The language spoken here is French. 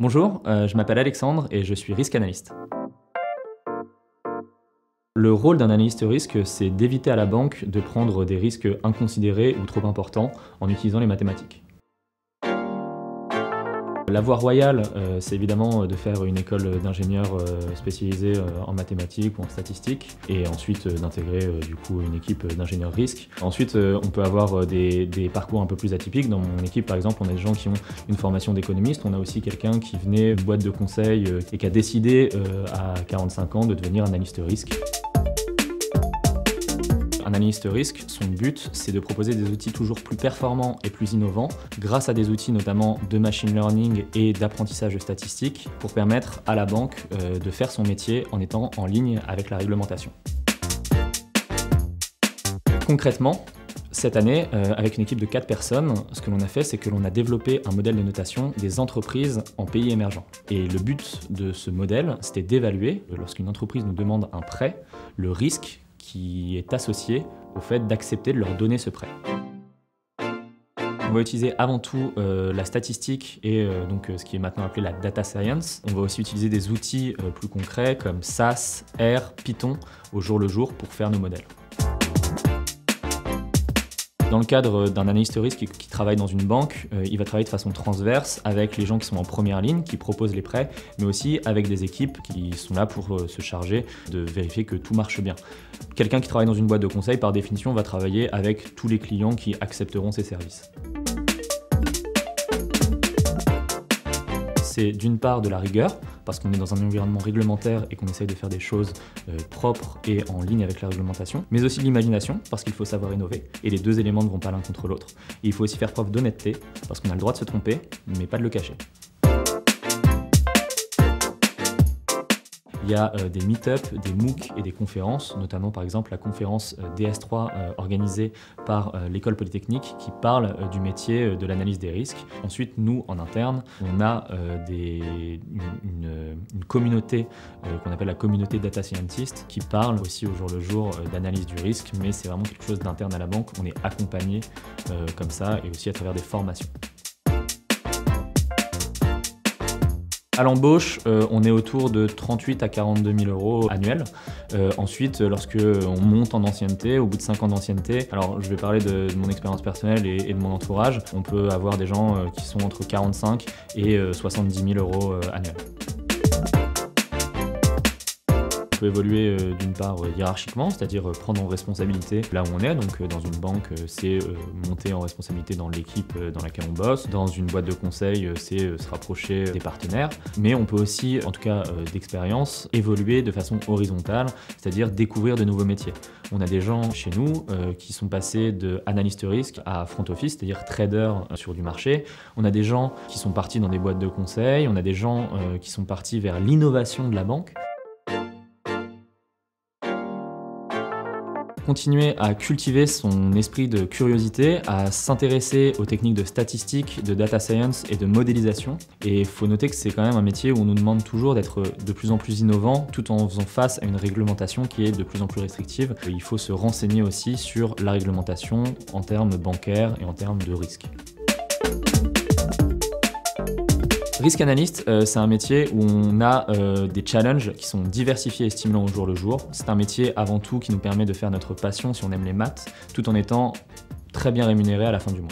Bonjour, je m'appelle Alexandre et je suis risque analyste. Le rôle d'un analyste risque, c'est d'éviter à la banque de prendre des risques inconsidérés ou trop importants en utilisant les mathématiques. La voie royale, c'est évidemment de faire une école d'ingénieurs spécialisée en mathématiques ou en statistiques et ensuite d'intégrer du coup une équipe d'ingénieurs risques. Ensuite, on peut avoir des parcours un peu plus atypiques. Dans mon équipe, par exemple, on a des gens qui ont une formation d'économiste. On a aussi quelqu'un qui venait d'une boîte de conseil et qui a décidé à 45 ans de devenir analyste risque. Un analyste risque, son but, c'est de proposer des outils toujours plus performants et plus innovants grâce à des outils notamment de machine learning et d'apprentissage statistique pour permettre à la banque de faire son métier en étant en ligne avec la réglementation. Concrètement, cette année, avec une équipe de 4 personnes, ce que l'on a fait, c'est que l'on a développé un modèle de notation des entreprises en pays émergents. Et le but de ce modèle, c'était d'évaluer, lorsqu'une entreprise nous demande un prêt, le risque qui est associé au fait d'accepter de leur donner ce prêt. On va utiliser avant tout la statistique et donc ce qui est maintenant appelé la data science. On va aussi utiliser des outils plus concrets comme SAS, R, Python au jour le jour pour faire nos modèles. Dans le cadre d'un analyste risque qui travaille dans une banque, il va travailler de façon transverse avec les gens qui sont en première ligne, qui proposent les prêts, mais aussi avec des équipes qui sont là pour se charger de vérifier que tout marche bien. Quelqu'un qui travaille dans une boîte de conseil, par définition, va travailler avec tous les clients qui accepteront ses services. C'est d'une part de la rigueur, parce qu'on est dans un environnement réglementaire et qu'on essaye de faire des choses propres et en ligne avec la réglementation, mais aussi de l'imagination, parce qu'il faut savoir innover, et les deux éléments ne vont pas l'un contre l'autre. Il faut aussi faire preuve d'honnêteté, parce qu'on a le droit de se tromper, mais pas de le cacher. Il y a des meet-up, des MOOC et des conférences, notamment par exemple la conférence DS3 organisée par l'école polytechnique qui parle du métier de l'analyse des risques. Ensuite, nous, en interne, on a une communauté qu'on appelle la communauté Data Scientist qui parle aussi au jour le jour d'analyse du risque, mais c'est vraiment quelque chose d'interne à la banque. On est accompagné comme ça et aussi à travers des formations. À l'embauche, on est autour de 38 à 42 000 euros annuels. Ensuite, lorsque on monte en ancienneté, au bout de 5 ans d'ancienneté, alors je vais parler de mon expérience personnelle et de mon entourage, on peut avoir des gens qui sont entre 45 et 70 000 euros annuels. On peut évoluer d'une part hiérarchiquement, c'est-à-dire prendre en responsabilité là où on est. Donc dans une banque, c'est monter en responsabilité dans l'équipe dans laquelle on bosse. Dans une boîte de conseil, c'est se rapprocher des partenaires. Mais on peut aussi, en tout cas d'expérience, évoluer de façon horizontale, c'est-à-dire découvrir de nouveaux métiers. On a des gens chez nous qui sont passés de analyste risque à front office, c'est-à-dire trader sur du marché. On a des gens qui sont partis dans des boîtes de conseil. On a des gens qui sont partis vers l'innovation de la banque. Continuer à cultiver son esprit de curiosité, à s'intéresser aux techniques de statistique, de data science et de modélisation. Et il faut noter que c'est quand même un métier où on nous demande toujours d'être de plus en plus innovant tout en faisant face à une réglementation qui est de plus en plus restrictive. Et il faut se renseigner aussi sur la réglementation en termes bancaires et en termes de risques. Risque analyste, c'est un métier où on a des challenges qui sont diversifiés et stimulants au jour le jour. C'est un métier avant tout qui nous permet de faire notre passion si on aime les maths, tout en étant très bien rémunéré à la fin du mois.